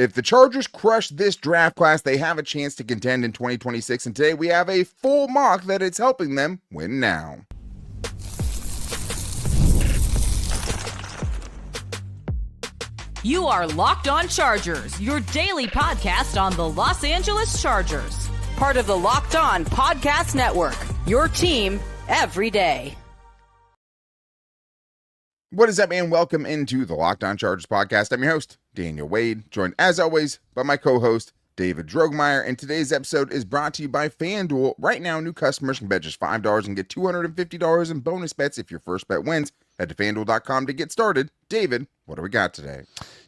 If the Chargers crush this draft class, they have a chance to contend in 2026. And today we have a full mock that it's helping them win now. You are Locked On Chargers, your daily podcast on the Los Angeles Chargers. Part of the Locked On Podcast Network, your team every day. What is up, man? Welcome into the Locked On Chargers podcast. I'm your host, Daniel Wade, joined as always by my co-host, David Droegemeier. And today's episode is brought to you by FanDuel. Right now, new customers can bet just $5 and get $250 in bonus bets if your first bet wins. Head to FanDuel.com to get started. David, what do we got today?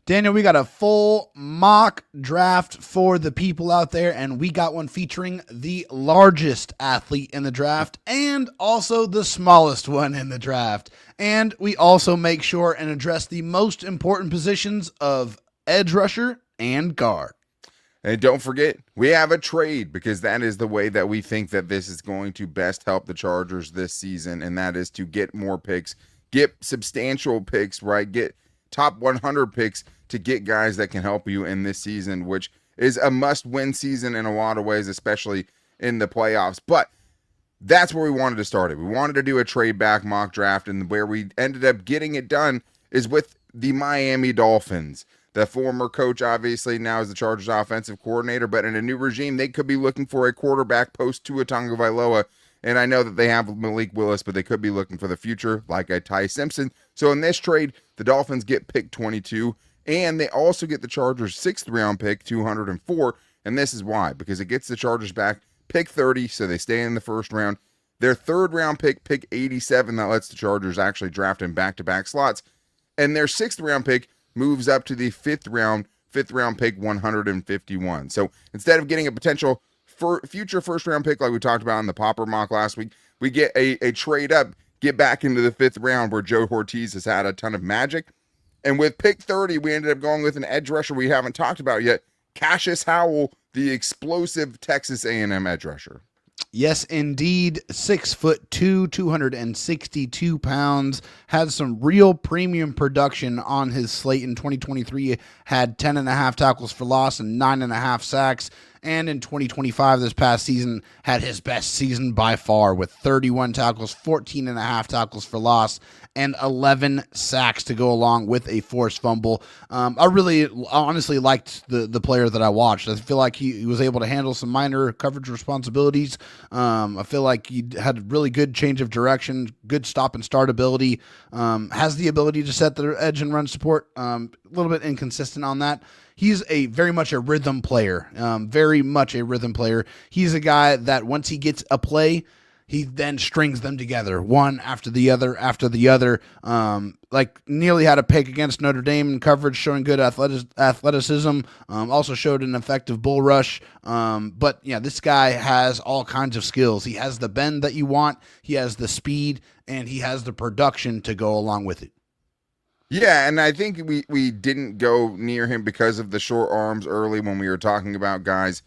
Daniel, we got a full mock draft for the people out there, and we got one featuring the largest athlete in the draft and also the smallest one in the draft. And we also make sure and address the most important positions of edge rusher and guard. And don't forget, we have a trade, because that is the way that we think that this is going to best help the Chargers this season, and that is to get more picks, get substantial picks, right? Get top 100 picks to get guys that can help you in this season, which is a must-win season in a lot of ways, especially in the playoffs. But that's where we wanted to start it. We wanted to do a trade back mock draft, and where we ended up getting it done is with the Miami Dolphins. The former coach, obviously, now is the Chargers offensive coordinator, but in a new regime, they could be looking for a quarterback post-Tua Tagovailoa. And I know that they have Malik Willis, but they could be looking for the future, like a Ty Simpson. So in this trade, the Dolphins get pick 22, and they also get the Chargers' 6th round pick, 204. And this is why, because it gets the Chargers back pick 30, so they stay in the first round. Their 3rd round pick, pick 87, that lets the Chargers actually draft in back-to-back slots. And their 6th round pick moves up to the 5th round pick, 151. So instead of getting a potential future first round pick like we talked about in the Popper mock last week, we get a trade up, get back into the 5th round where Joe Ortiz has had a ton of magic. And with pick 30, we ended up going with an edge rusher we haven't talked about yet, Cashius Howell, the explosive Texas A&M edge rusher. Yes, indeed. 6'2", 262 pounds, had some real premium production on his slate in 2023, had 10.5 tackles for loss and 9.5 sacks. And in 2025, this past season, had his best season by far with 31 tackles, 14.5 tackles for loss, and 11 sacks to go along with a forced fumble. I really honestly liked the player that I watched. I feel like he was able to handle some minor coverage responsibilities. I feel like he had really good change of direction, good stop and start ability, has the ability to set the edge and run support. A little bit inconsistent on that. He's very much a rhythm player, very much a rhythm player. He's a guy that once he gets a play, he then strings them together, one after the other. Like nearly had a pick against Notre Dame in coverage, showing good athleticism. Also showed an effective bull rush. But yeah, this guy has all kinds of skills. He has the bend that you want. He has the speed, and he has the production to go along with it. Yeah, and I think we didn't go near him because of the short arms early when we were talking about guys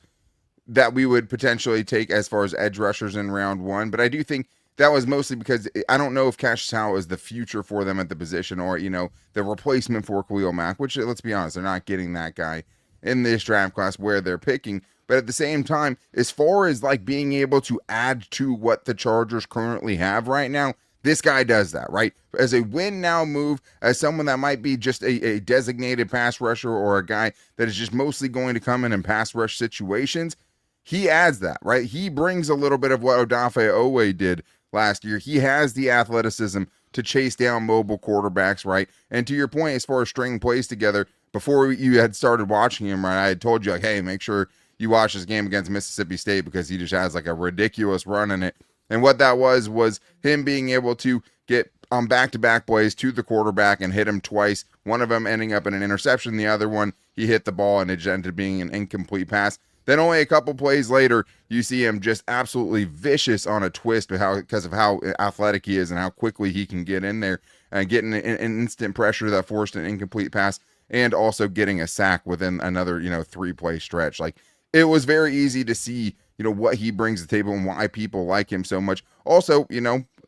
that we would potentially take as far as edge rushers in round 1. But I do think that was mostly because I don't know if Cashius Howell is the future for them at the position, or, the replacement for Khalil Mack, which, let's be honest, they're not getting that guy in this draft class where they're picking. But at the same time, as far as like being able to add to what the Chargers currently have right now, this guy does that, right? As a win now move, as someone that might be just a designated pass rusher or a guy that is just mostly going to come in pass rush situations, he adds that, right? He brings a little bit of what Odafe Owe did last year. He has the athleticism to chase down mobile quarterbacks, right? And to your point, as far as stringing plays together, before you had started watching him, right, I had told you, like, hey, make sure you watch this game against Mississippi State because he just has like a ridiculous run in it. And what that was him being able to get on back-to-back plays to the quarterback and hit him twice. One of them ending up in an interception. The other one, he hit the ball and it just ended up being an incomplete pass. Then only a couple plays later, you see him just absolutely vicious on a twist because of how athletic he is and how quickly he can get in there and getting an instant pressure that forced an incomplete pass, and also getting a sack within another 3-play stretch. Like, it was very easy to see what he brings to the table and why people like him so much. Also,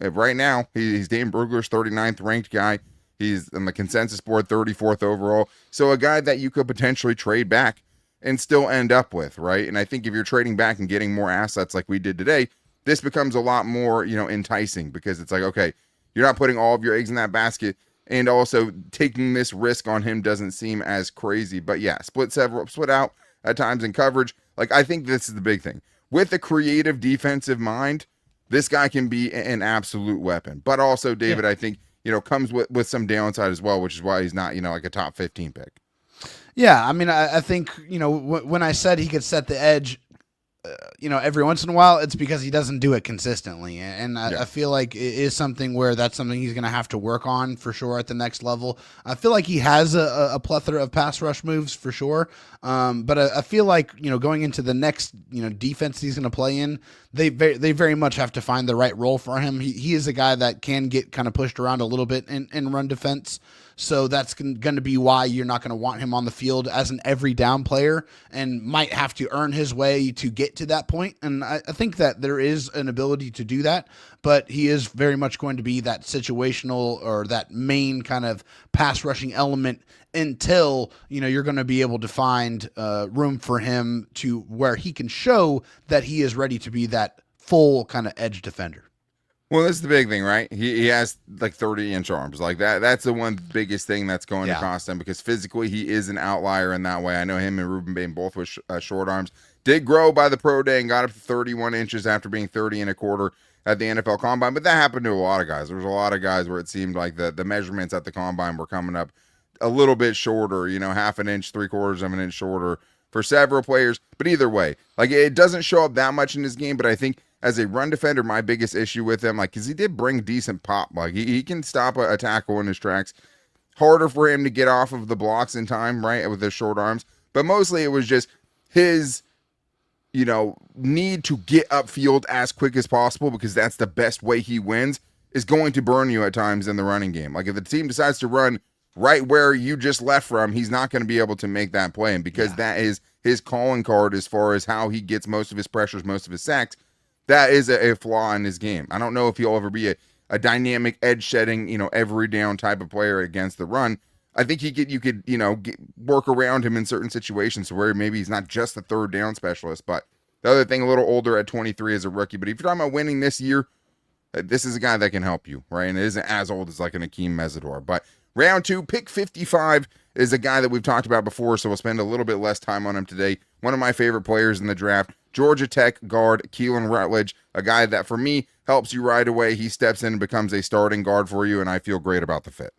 right now, he's Dane Brugler's 39th ranked guy. He's on the consensus board 34th overall. So a guy that you could potentially trade back and still end up with, right? And I think if you're trading back and getting more assets like we did today, this becomes a lot more, enticing, because it's like, okay, you're not putting all of your eggs in that basket, and also taking this risk on him doesn't seem as crazy. But yeah, split out at times in coverage. Like, I think this is the big thing. With a creative defensive mind, this guy can be an absolute weapon. But also, David, I think, comes with some downside as well, which is why he's not, like a top 15 pick. Yeah, I mean, I think, when I said he could set the edge, every once in a while, it's because he doesn't do it consistently. And I feel like it is something where that's something he's going to have to work on for sure at the next level. I feel like he has a plethora of pass rush moves for sure. But I feel like, going into the next, defense he's going to play in, they very much have to find the right role for him. He is a guy that can get kind of pushed around a little bit in run defense. So that's going to be why you're not going to want him on the field as an every down player, and might have to earn his way to get to that point. And I think that there is an ability to do that, but he is very much going to be that situational or that main kind of pass rushing element until, you're going to be able to find room for him to where he can show that he is ready to be that full kind of edge defender. Well, this is the big thing, right? He has like 30-inch arms. Like that's the one biggest thing that's going to cost him, because physically he is an outlier in that way. I know him and Ruben Bain both with short arms. Did grow by the pro day and got up to 31 inches after being 30 and a quarter at the NFL Combine, but that happened to a lot of guys. There was a lot of guys where it seemed like the measurements at the Combine were coming up a little bit shorter, half an inch, 3/4 of an inch shorter for several players. But either way, like, it doesn't show up that much in his game, but I think as a run defender, my biggest issue with him, like, because he did bring decent pop. Like, he can stop a tackle in his tracks. Harder for him to get off of the blocks in time, right, with his short arms. But mostly it was just his, need to get upfield as quick as possible, because that's the best way he wins, is going to burn you at times in the running game. Like, if the team decides to run right where you just left from, he's not going to be able to make that play. And because that is his calling card as far as how he gets most of his pressures, most of his sacks, that is a flaw in his game. I don't know if he'll ever be a dynamic edge shedding, every down type of player against the run. I think you could work around him in certain situations where maybe he's not just the third down specialist. But the other thing, a little older at 23 as a rookie. But if you're talking about winning this year, this is a guy that can help you, right? And it isn't as old as like an Akeem Mesidor. But round 2, pick 55 is a guy that we've talked about before, so we'll spend a little bit less time on him today. One of my favorite players in the draft, Georgia Tech guard Keylan Rutledge, a guy that for me helps you right away. He steps in and becomes a starting guard for you, and I feel great about the fit.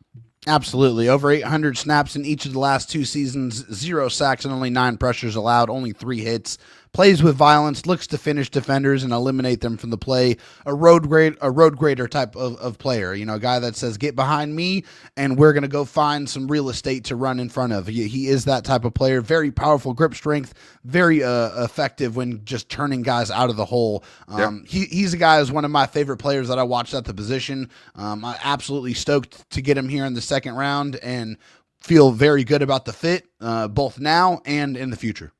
Absolutely. Over 800 snaps in each of the last 2 seasons, 0 sacks and only 9 pressures allowed, only 3 hits. Plays with violence, looks to finish defenders and eliminate them from the play. A road grader type of player, a guy that says, get behind me and we're going to go find some real estate to run in front of. He is that type of player. Very powerful grip strength, very effective when just turning guys out of the hole. He's a guy who's one of my favorite players that I watched at the position. I'm absolutely stoked to get him here in the second round and feel very good about the fit, both now and in the future.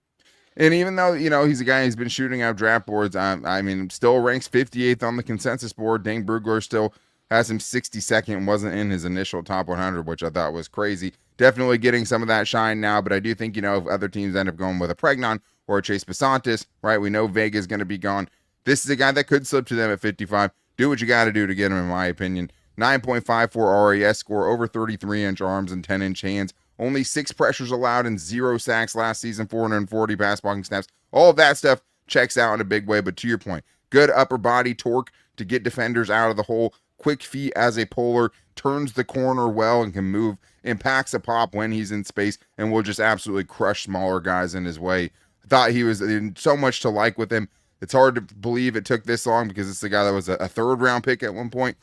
And even though, he's a guy who's been shooting out draft boards, still ranks 58th on the consensus board. Dane Brugler still has him 62nd, wasn't in his initial top 100, which I thought was crazy. Definitely getting some of that shine now, but I do think, if other teams end up going with a Pregnon or a Chase Besantis, right, we know Vega's going to be gone. This is a guy that could slip to them at 55. Do what you got to do to get him, in my opinion. 9.54 RAS score, over 33-inch arms and 10-inch hands. Only 6 pressures allowed and 0 sacks last season, 440 pass blocking snaps. All of that stuff checks out in a big way. But to your point, good upper body torque to get defenders out of the hole. Quick feet as a puller, turns the corner well and can move, impacts a pop when he's in space, and will just absolutely crush smaller guys in his way. I thought he was so much to like with him. It's hard to believe it took this long, because it's the guy that was a third-round pick at one point.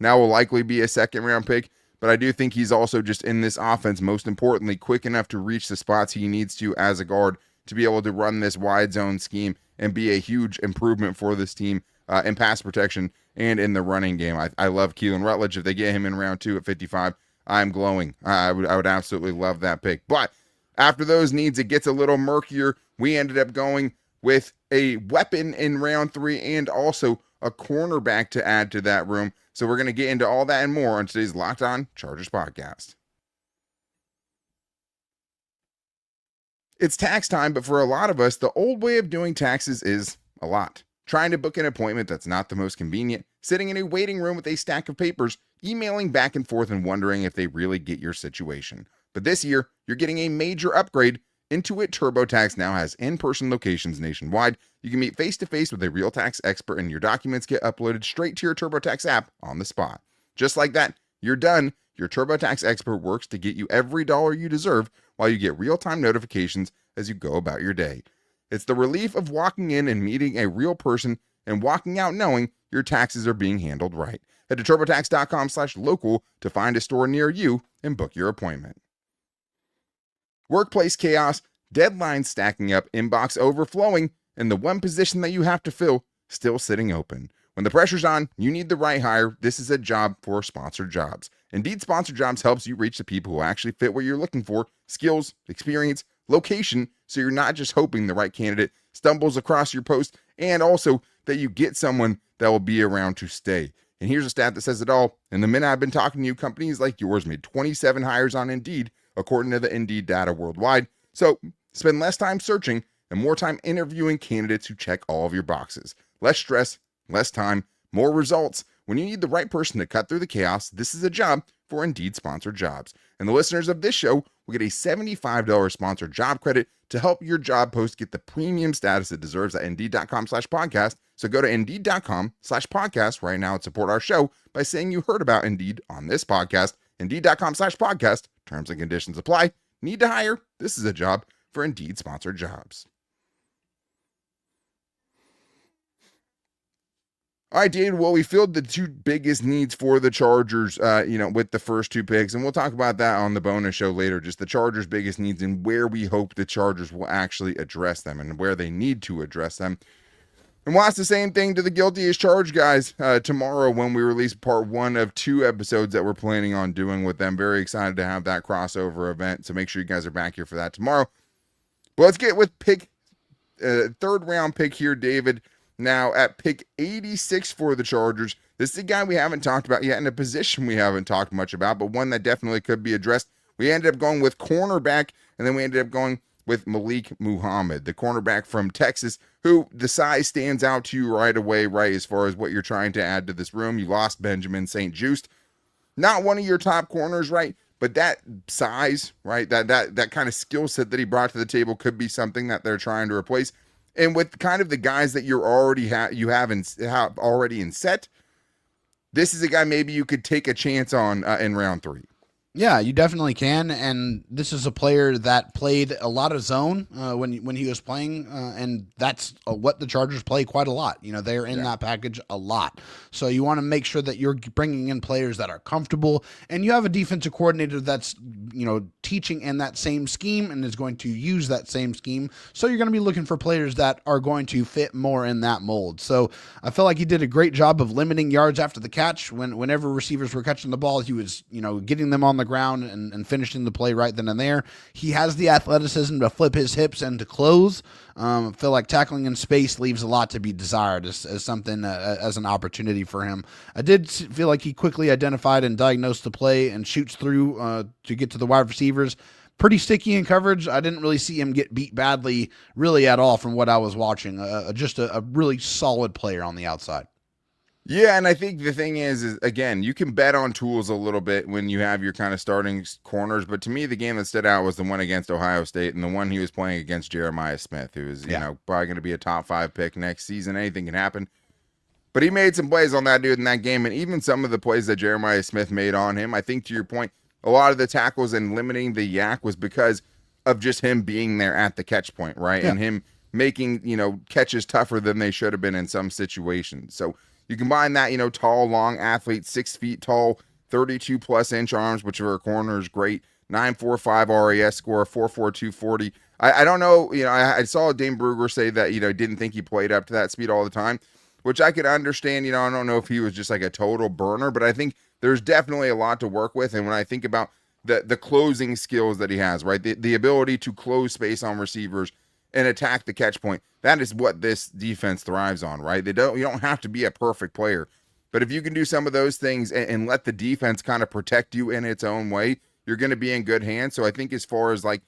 Now will likely be a second-round pick. But I do think he's also just in this offense, most importantly, quick enough to reach the spots he needs to as a guard to be able to run this wide zone scheme and be a huge improvement for this team in pass protection and in the running game. I love Keylan Rutledge. If they get him in round 2 at 55, I'm glowing. I would absolutely love that pick. But after those needs, it gets a little murkier. We ended up going with a weapon in round 3 and also a cornerback to add to that room. So we're going to get into all that and more on today's Locked On Chargers podcast. It's tax time, but for a lot of us, the old way of doing taxes is a lot. Trying to book an appointment that's not the most convenient, sitting in a waiting room with a stack of papers, emailing back and forth and wondering if they really get your situation. But this year, you're getting a major upgrade. Intuit TurboTax now has in-person locations nationwide. You can meet face-to-face with a real tax expert and your documents get uploaded straight to your TurboTax app on the spot. Just like that, you're done. Your TurboTax expert works to get you every dollar you deserve while you get real-time notifications as you go about your day. It's the relief of walking in and meeting a real person and walking out knowing your taxes are being handled right. Head to turbotax.com/local to find a store near you and book your appointment. Workplace chaos, deadlines stacking up, inbox overflowing, and the one position that you have to fill still sitting open. When the pressure's on, you need the right hire. This is a job for sponsored jobs. Indeed, sponsored jobs helps you reach the people who actually fit what you're looking for: skills, experience, location, so you're not just hoping the right candidate stumbles across your post, and also that you get someone that will be around to stay. And here's a stat that says it all. In the minute I've been talking to you, companies like yours made 27 hires on Indeed, according to the Indeed data worldwide. So spend less time searching and more time interviewing candidates who check all of your boxes. Less stress, less time, more results. When you need the right person to cut through the chaos, this is a job for Indeed sponsored jobs. And the listeners of this show will get a $75 sponsored job credit to help your job post get the premium status it deserves at Indeed.com/podcast. So go to Indeed.com/podcast right now and support our show by saying you heard about Indeed on this podcast. Indeed.com/podcast. Terms and conditions apply. Need to hire? This is a job for Indeed sponsored jobs. All right, David. Well, we filled the two biggest needs for the Chargers, with the first two picks, and we'll talk about that on the bonus show later. Just the Chargers' biggest needs and where we hope the Chargers will actually address them and where they need to address them. And we'll ask the same thing to the Guilty as Charged guys tomorrow when we release part 1 of 2 episodes that we're planning on doing with them. Very excited to have that crossover event, so make sure you guys are back here for that tomorrow. But let's get with third round pick here, David. Now, at pick 86 for the Chargers, this is a guy we haven't talked about yet in a position we haven't talked much about, but one that definitely could be addressed. We ended up going with cornerback, and then we ended up going with Malik Muhammad, the cornerback from Texas, who the size stands out to you right away, right, as far as what you're trying to add to this room. You lost Benjamin St-Juste. Not one of your top corners, right? But that size, right, that kind of skill set that he brought to the table could be something that they're trying to replace. And with kind of the guys that you're already have already in set, this is a guy maybe you could take a chance on in round 3. Yeah, you definitely can, and this is a player that played a lot of zone when he was playing, and that's what the Chargers play quite a lot. You know, they're in that package a lot. So you want to make sure that you're bringing in players that are comfortable, and you have a defensive coordinator that's, teaching in that same scheme and is going to use that same scheme. So you're going to be looking for players that are going to fit more in that mold. So I feel like he did a great job of limiting yards after the catch. Whenever receivers were catching the ball, he was, getting them on the ground and finishing the play right then and there. He has the athleticism to flip his hips and to close. I feel like tackling in space leaves a lot to be desired as something, as an opportunity for him. I did feel like he quickly identified and diagnosed the play and shoots through to get to the wide receivers. Pretty sticky in coverage. I didn't really see him get beat badly really at all from what I was watching. Just a really solid player on the outside. Yeah, and I think the thing is again, you can bet on tools a little bit when you have your kind of starting corners, but to me, the game that stood out was the one against Ohio State and the one he was playing against Jeremiah Smith, who is, probably going to be a top 5 pick next season. Anything can happen. But he made some plays on that dude in that game, and even some of the plays that Jeremiah Smith made on him, I think to your point, a lot of the tackles and limiting the yak was because of just him being there at the catch point, right? Yeah. And him making, catches tougher than they should have been in some situations. So you combine that, tall, long athlete, 6 feet tall, 32+ inch arms, which for a corner is great. 9.45 RAS score, 4.42 40. I don't know, I saw Dane Brugger say that, didn't think he played up to that speed all the time, which I could understand. I don't know if he was just like a total burner, but I think there's definitely a lot to work with. And when I think about the closing skills that he has, right, the ability to close space on receivers, and attack the catch point. That is what this defense thrives on, right? You don't have to be a perfect player, but if you can do some of those things and let the defense kind of protect you in its own way, you're going to be in good hands. So I think as far as like,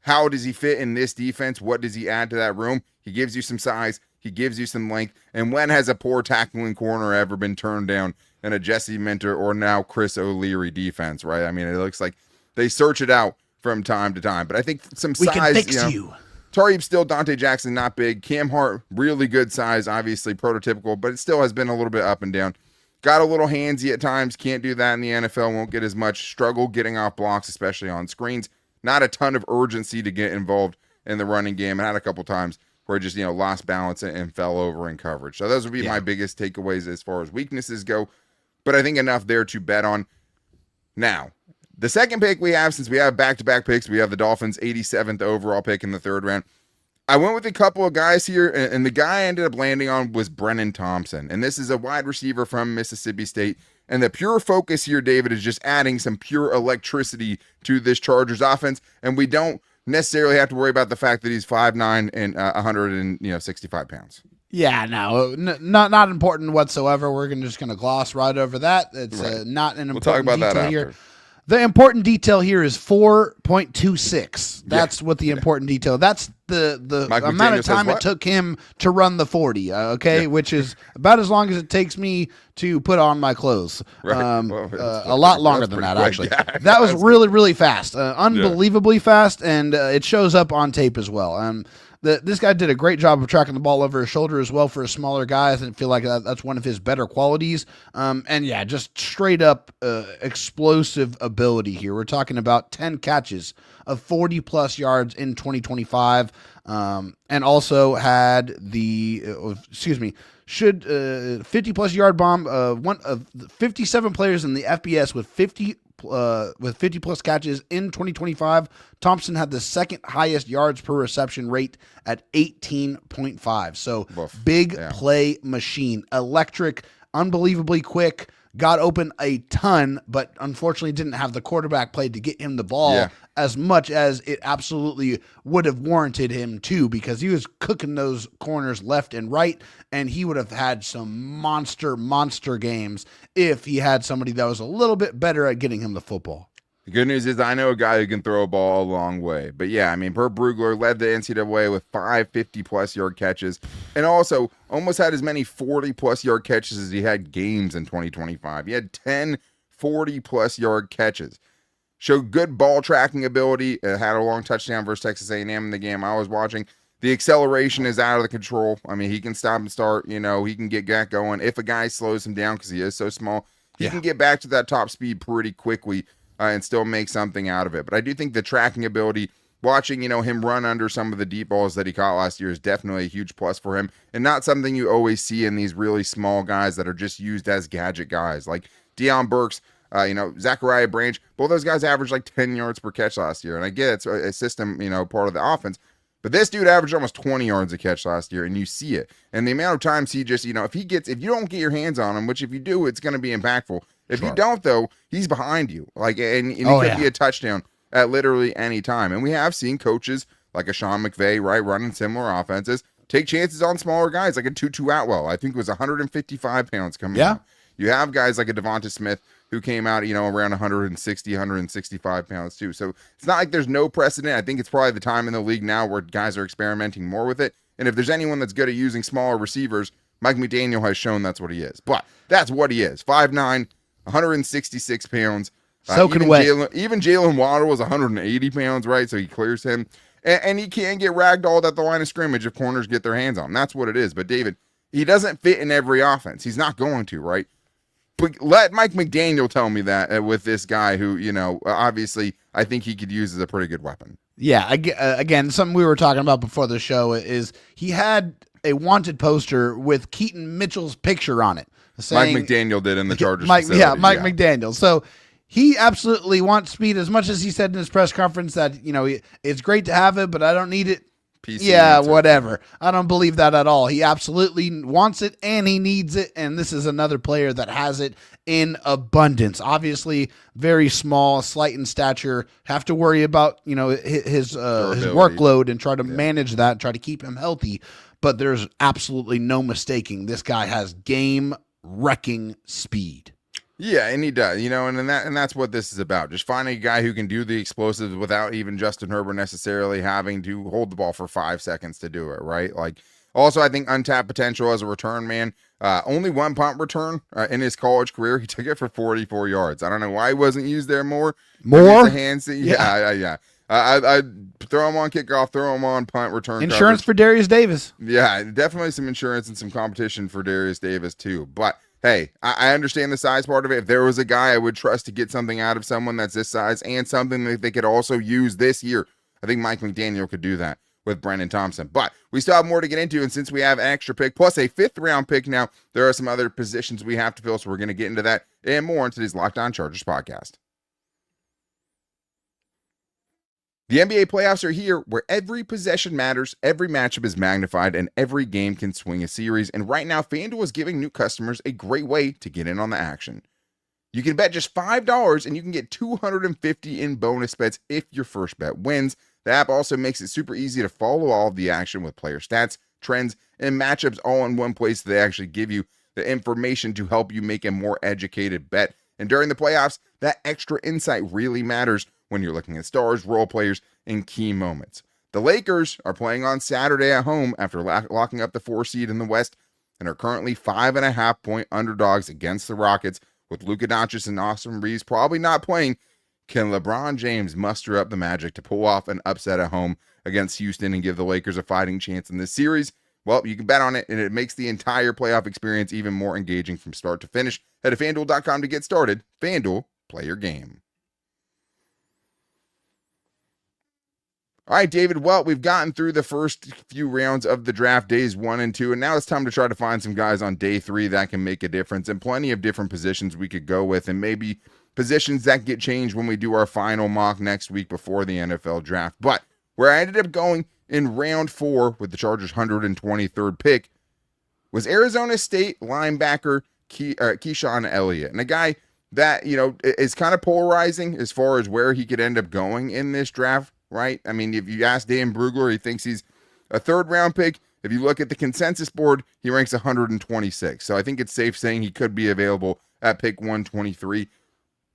how does he fit in this defense? What does he add to that room? He gives you some size. He gives you some length. And when has a poor tackling corner ever been turned down in a Jesse Minter or now Chris O'Leary defense, right? I mean, it looks like they search it out from time to time. But I think some We size. can fix you. Tariq still, Dante Jackson, not big. Cam Hart, really good size, obviously prototypical, but it still has been a little bit up and down. Got a little handsy at times. Can't do that in the NFL. Won't get as much struggle getting off blocks, especially on screens. Not a ton of urgency to get involved in the running game. I had a couple times where it just, lost balance and fell over in coverage. So those would be my biggest takeaways as far as weaknesses go. But I think enough there to bet on. Now, the second pick we have, since we have back-to-back picks, we have the Dolphins' 87th overall pick in the third round. I went with a couple of guys here, and the guy I ended up landing on was Brenen Thompson. And this is a wide receiver from Mississippi State. And the pure focus here, David, is just adding some pure electricity to this Chargers offense. And we don't necessarily have to worry about the fact that he's 5'9" and 165 pounds. Yeah, no, not important whatsoever. We're just going to gloss right over that. It's Right. not an important We'll talk about that detail after. here. The important detail here is 4.26. That's what the important detail. That's the Mike amount McDaniel of time says it what? took him to run the 40, which is about as long as it takes me to put on my clothes. Right. Well, A lot longer that's than pretty that, quick. actually. Yeah, that was that's really, really fast. Unbelievably fast, and it shows up on tape as well. This guy did a great job of tracking the ball over his shoulder as well for a smaller guy. I feel like that's one of his better qualities. Just straight up explosive ability here. We're talking about 10 catches of 40-plus yards in 2025, and also had the 50-plus yard bomb. One of 57 players in the FBS with 50-plus catches in 2025. Thompson had the second highest yards per reception rate at 18.5. So big play machine, electric, unbelievably quick, got open a ton, but unfortunately didn't have the quarterback play to get him the ball as much as it absolutely would have warranted him to, because he was cooking those corners left and right, and he would have had some monster games if he had somebody that was a little bit better at getting him the football. The good news is I know a guy who can throw a ball a long way. But yeah, I mean, Burt Brugler led the NCAA with 5 50-plus yard catches, and also almost had as many 40-plus yard catches as he had games in 2025. He had 10 40-plus yard catches. Showed good ball tracking ability. Had a long touchdown versus Texas A&M in the game I was watching. The acceleration is out of the control. I mean, he can stop and start. He can get that going. If a guy slows him down because he is so small, he can get back to that top speed pretty quickly and still make something out of it. But I do think the tracking ability, watching, him run under some of the deep balls that he caught last year is definitely a huge plus for him, and not something you always see in these really small guys that are just used as gadget guys. Like Deion Burks, Zachariah Branch, both those guys averaged like 10 yards per catch last year. And I get it's a system, part of the offense. But this dude averaged almost 20 yards a catch last year, and you see it. And the amount of times he just, if you don't get your hands on him, which if you do, it's going to be impactful. If you don't, though, he's behind you. And he could be a touchdown at literally any time. And we have seen coaches like a Sean McVay, right, running similar offenses, take chances on smaller guys, like a Tutu Atwell. I think it was 155 pounds coming out. You have guys like a Devonta Smith who came out, around 160, 165 pounds too. So it's not like there's no precedent. I think it's probably the time in the league now where guys are experimenting more with it. And if there's anyone that's good at using smaller receivers, Mike McDaniel has shown that's what he is. But that's what he is. 5'9", 166 pounds. Soaking wet. Even Jalen Waddle was 180 pounds, right? So he clears him. And he can get ragdolled at the line of scrimmage if corners get their hands on him. That's what it is. But David, he doesn't fit in every offense. He's not going to, right? But let Mike McDaniel tell me that with this guy who, obviously I think he could use as a pretty good weapon. Yeah. Again, something we were talking about before the show is he had a wanted poster with Keaton Mitchell's picture on it. Saying, Mike McDaniel did in the Chargers Mike facility. McDaniel. So he absolutely wants speed as much as he said in his press conference that, it's great to have it, but I don't need it PC Yeah, answer. whatever. I don't believe that at all. He absolutely wants it and he needs it. And this is another player that has it in abundance. Obviously, very small, slight in stature. Have to worry about, his workload and try to manage that, try to keep him healthy. But there's absolutely no mistaking this guy has game-wrecking speed. Yeah, and he does, and that's what this is about. Just finding a guy who can do the explosives without even Justin Herbert necessarily having to hold the ball for 5 seconds to do it, right? Like, also, I think untapped potential as a return man. Only one punt return in his college career. He took it for 44 yards. I don't know why he wasn't used there more. More? The hands, yeah. I throw him on kickoff, throw him on punt return. Insurance for Darius Davis. Yeah, definitely some insurance and some competition for Darius Davis too. But hey, I understand the size part of it. If there was a guy I would trust to get something out of someone that's this size and something that they could also use this year, I think Mike McDaniel could do that with Brenen Thompson. But we still have more to get into, and since we have an extra pick plus a 5th-round pick now, there are some other positions we have to fill, so we're going to get into that and more in today's Locked On Chargers podcast. The NBA playoffs are here, where every possession matters, every matchup is magnified, and every game can swing a series. And right now, FanDuel is giving new customers a great way to get in on the action. You can bet just $5 and you can get $250 in bonus bets if your first bet wins. The app also makes it super easy to follow all of the action with player stats, trends, and matchups all in one place. They actually give you the information to help you make a more educated bet. And during the playoffs, that extra insight really matters when you're looking at stars, role players, and key moments. The Lakers are playing on Saturday at home after locking up the 4 seed in the West and are currently 5.5-point underdogs against the Rockets. With Luka Doncic and Austin Reeves probably not playing, can LeBron James muster up the magic to pull off an upset at home against Houston and give the Lakers a fighting chance in this series? Well, you can bet on it, and it makes the entire playoff experience even more engaging from start to finish. Head to FanDuel.com to get started. FanDuel, play your game. All right, David, well, we've gotten through the first few rounds of the draft, days 1 and 2, and now it's time to try to find some guys on day 3 that can make a difference, and plenty of different positions we could go with, and maybe positions that get changed when we do our final mock next week before the NFL draft. But where I ended up going in round 4 with the Chargers' 123rd pick was Arizona State linebacker Keyshawn Elliott, and a guy that, is kind of polarizing as far as where he could end up going in this draft. Right? I mean, if you ask Dan Brugler, he thinks he's a 3rd-round pick. If you look at the consensus board, he ranks 126. So I think it's safe saying he could be available at pick 123.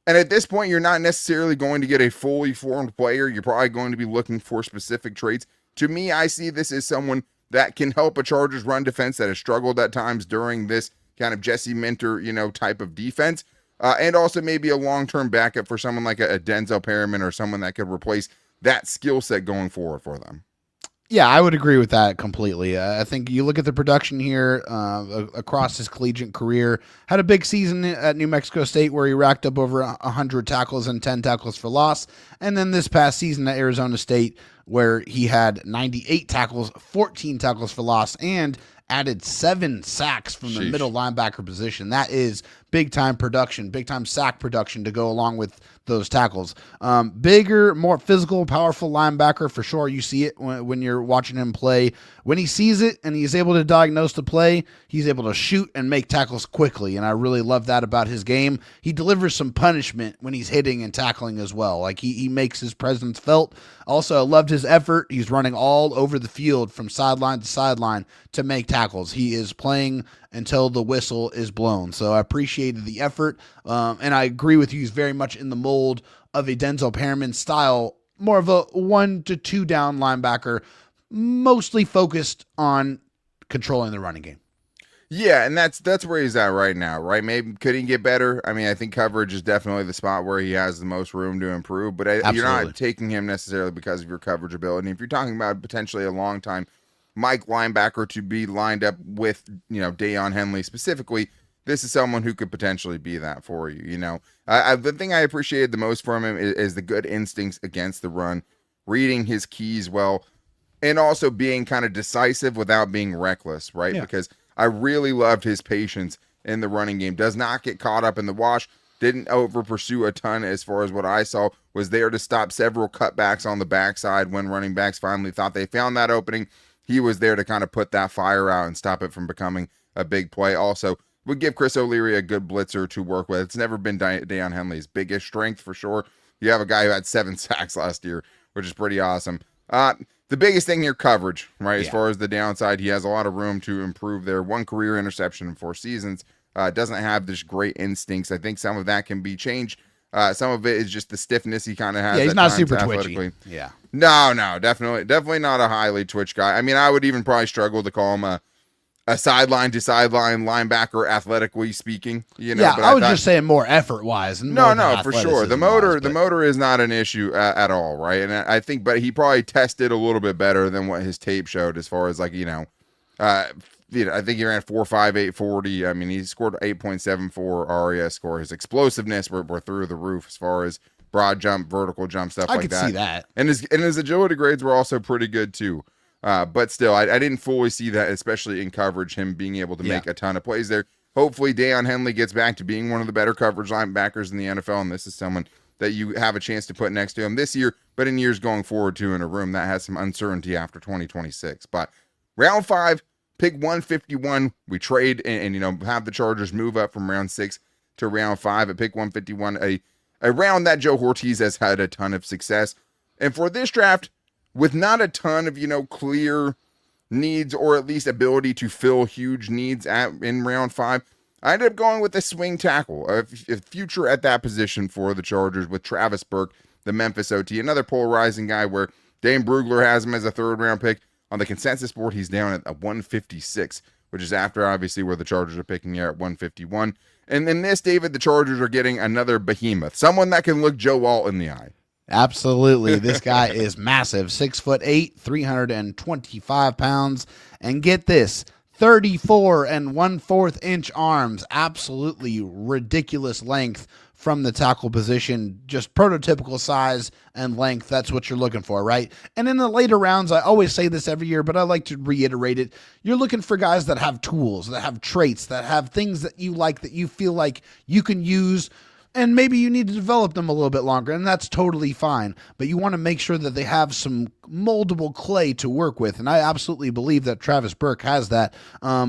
And at this point, you're not necessarily going to get a fully formed player. You're probably going to be looking for specific traits. To me, I see this as someone that can help a Chargers run defense that has struggled at times during this kind of Jesse Minter, type of defense. And also maybe a long-term backup for someone like a Denzel Perryman or someone that could replace that skill set going forward for them. Yeah, I would agree with that completely. I think you look at the production here across his collegiate career, had a big season at New Mexico State where he racked up over 100 tackles and 10 tackles for loss. And then this past season at Arizona State where he had 98 tackles, 14 tackles for loss, and added 7 sacks from the middle linebacker position. That is big-time production, big-time sack production to go along with those tackles. Bigger, more physical, powerful linebacker for sure. You see it when you're watching him play. When he sees it and he's able to diagnose the play, he's able to shoot and make tackles quickly, and I really love that about his game. He delivers some punishment when he's hitting and tackling as well. Like he makes his presence felt. Also, I loved his effort. He's running all over the field from sideline to sideline to make tackles. He is playing until the whistle is blown. So I appreciated the effort, and I agree with you. He's very much in the mold of a Denzel Perryman style, more of a 1 to 2 down linebacker, mostly focused on controlling the running game. Yeah, and that's where he's at right now, right? Maybe could he get better? I mean, I think coverage is definitely the spot where he has the most room to improve, but you're not taking him necessarily because of your coverage ability. If you're talking about potentially a long time Mike linebacker to be lined up with, Deion Henley specifically, this is someone who could potentially be that for you, the thing I appreciated the most from him is the good instincts against the run, reading his keys well, and also being kind of decisive without being reckless, right? Yeah. Because I really loved his patience in the running game. Does not get caught up in the wash. didn't over pursue a ton as far as what I saw, was there to stop several cutbacks on the backside when running backs finally thought they found that opening. He was there to kind of put that fire out and stop it from becoming a big play. Also, would give Chris O'Leary a good blitzer to work with. It's never been Deion Henley's biggest strength for sure. You have a guy who had 7 sacks last year, which is pretty awesome. The biggest thing here, coverage, right? As far as the downside, he has a lot of room to improve there. 1 career interception in 4 seasons. Doesn't have this great instincts. I think some of that can be changed. Some of it is just the stiffness he kind of has. Yeah, he's not super twitchy. Yeah. No, definitely not a highly twitch guy. I mean, I would even probably struggle to call him a sideline to sideline linebacker, athletically speaking. Yeah, but I was just saying more effort wise. No, for sure. The motor is not an issue at all, right? And I think, but he probably tested a little bit better than what his tape showed, as far as like I think he ran 4.58 40. I mean, he scored 8.74 RES score. His explosiveness were through the roof as far as broad jump, vertical jump, stuff like that. I could see that. And his agility grades were also pretty good too. But still, I didn't fully see that, especially in coverage, him being able to make a ton of plays there. Hopefully, Deion Henley gets back to being one of the better coverage linebackers in the NFL, and this is someone that you have a chance to put next to him this year, but in years going forward too, in a room that has some uncertainty after 2026. But round 5, pick 151, we trade and have the Chargers move up from round 6 to round 5 at pick 151, a round that Joe Ortiz has had a ton of success. And for this draft, with not a ton of, clear needs or at least ability to fill huge needs in round 5, I ended up going with a swing tackle, a future at that position for the Chargers with Travis Burke, the Memphis OT, another polarizing guy where Dane Brugler has him as a 3rd round pick. On the consensus board, he's down at a 156, which is after obviously where the Chargers are picking here at 151. And in this, David, the Chargers are getting another behemoth, someone that can look Joe Alt in the eye. Absolutely. This guy is massive. 6'8", 325 pounds. And get this, 34 1/4 inch arms. Absolutely ridiculous length from the tackle position. Just prototypical size and length. That's what you're looking for, right? And in the later rounds, I always say this every year, but I like to reiterate it. You're looking for guys that have tools, that have traits, that have things that you like, that you feel like you can use. And maybe you need to develop them a little bit longer, and that's totally fine. But you want to make sure that they have some moldable clay to work with, and I absolutely believe that Travis Burke has that.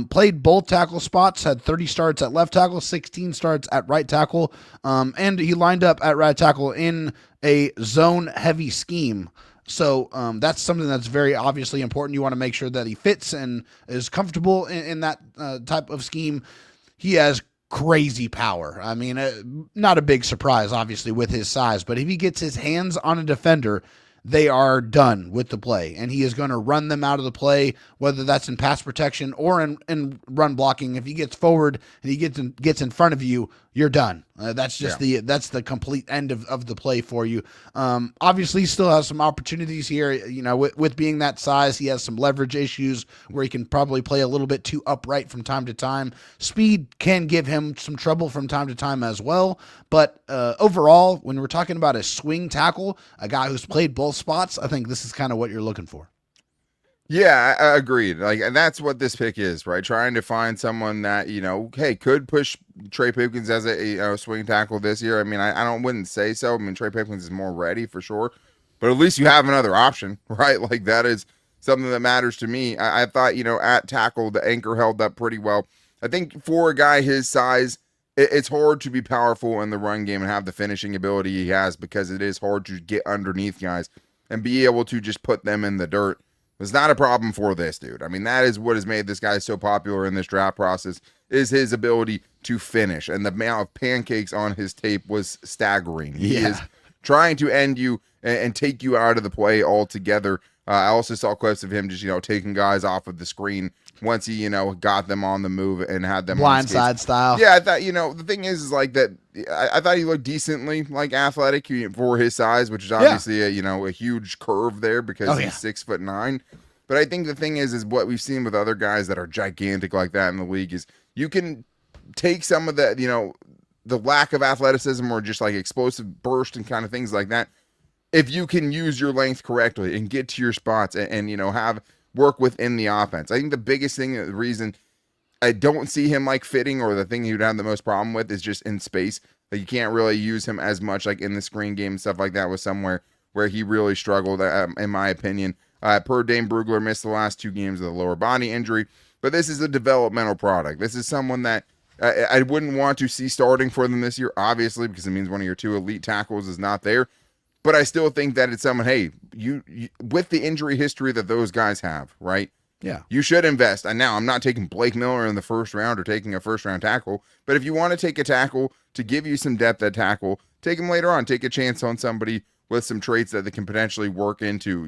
Played both tackle spots, had 30 starts at left tackle, 16 starts at right tackle, and he lined up at right tackle in a zone-heavy scheme. So that's something that's very obviously important. You want to make sure that he fits and is comfortable in that type of scheme. He has crazy power. I mean, not a big surprise, obviously, with his size, but if he gets his hands on a defender, they are done with the play, and he is going to run them out of the play, whether that's in pass protection or in run blocking. If he gets forward and he gets in front of you, you're done. That's just that's the complete end of the play for you. Obviously, he still has some opportunities here. With being that size, he has some leverage issues where he can probably play a little bit too upright from time to time. Speed can give him some trouble from time to time as well. But overall, when we're talking about a swing tackle, a guy who's played both spots, I think this is kind of what you're looking for. Yeah, I agreed. And that's what this pick is, right? Trying to find someone that, could push Trey Pipkins as a swing tackle this year. I mean, I wouldn't say so. I mean, Trey Pipkins is more ready for sure, but at least you have another option, right? Like, that is something that matters to me. I thought, at tackle, the anchor held up pretty well. I think for a guy his size, it's hard to be powerful in the run game and have the finishing ability he has, because it is hard to get underneath guys and be able to just put them in the dirt. It's not a problem for this dude. I mean, that is what has made this guy so popular in this draft process, is his ability to finish. And the amount of pancakes on his tape was staggering. He is trying to end you and take you out of the play altogether. I also saw clips of him just, taking guys off of the screen once he, got them on the move and had them blindside style. Yeah, I thought, the thing is like that. I thought he looked decently like athletic for his size, which is obviously a huge curve there because he's 6'9". But I think the thing is what we've seen with other guys that are gigantic like that in the league is you can take some of the, the lack of athleticism or just like explosive burst and kind of things like that. If you can use your length correctly and get to your spots and have work within the offense. I think the biggest thing, the reason I don't see him like fitting, or the thing he would have the most problem with, is just in space. Like, you can't really use him as much like in the screen game and stuff like that was somewhere where he really struggled, in my opinion. Per Dane Brugler missed the last 2 games with a lower body injury, but this is a developmental product. This is someone that I wouldn't want to see starting for them this year, obviously, because it means one of your 2 elite tackles is not there. But I still think that it's someone, hey, you with the injury history that those guys have, right? Yeah. You should invest. And now I'm not taking Blake Miller in the first round or taking a first-round tackle, but if you want to take a tackle to give you some depth at tackle, take him later on. Take a chance on somebody with some traits that they can potentially work into,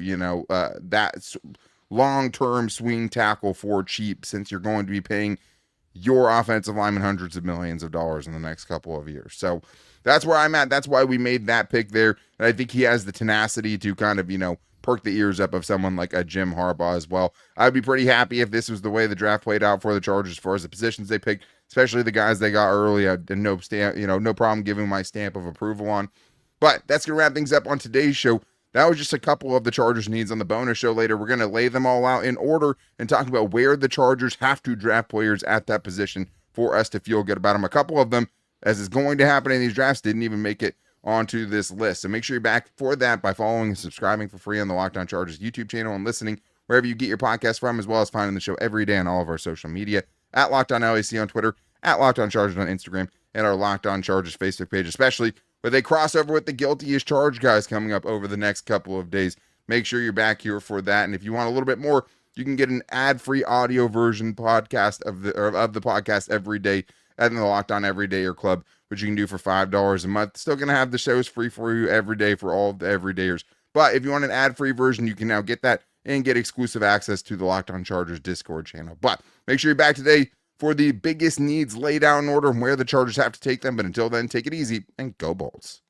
that long-term swing tackle for cheap, since you're going to be paying your offensive lineman hundreds of millions of dollars in the next couple of years. So that's where I'm at. That's why we made that pick there. And I think he has the tenacity to kind of, perk the ears up of someone like a Jim Harbaugh as well. I'd be pretty happy if this was the way the draft played out for the Chargers as far as the positions they picked, especially the guys they got early. I had no problem giving my stamp of approval on. But that's going to wrap things up on today's show. That was just a couple of the Chargers needs. On the bonus show later, we're going to lay them all out in order and talk about where the Chargers have to draft players at that position for us to feel good about them. A couple of them, as is going to happen in these drafts, didn't even make it onto this list. So make sure you're back for that by following and subscribing for free on the Locked On Chargers YouTube channel and listening wherever you get your podcast from, as well as finding the show every day on all of our social media, at Locked On LAC on Twitter, at Locked On Chargers on Instagram, and our Locked On Chargers Facebook page, especially with a crossover with the Guilty as Charged guys coming up over the next couple of days. Make sure you're back here for that. And if you want a little bit more, you can get an ad-free audio version podcast of the podcast every day at the Locked On Everydayer Club, which you can do for $5 a month. Still going to have the shows free for you every day for all of the everydayers. But if you want an ad-free version, you can now get that and get exclusive access to the Locked On Chargers Discord channel. But make sure you're back today for the biggest needs laid out in order and where the Chargers have to take them. But until then, take it easy and go Bolts.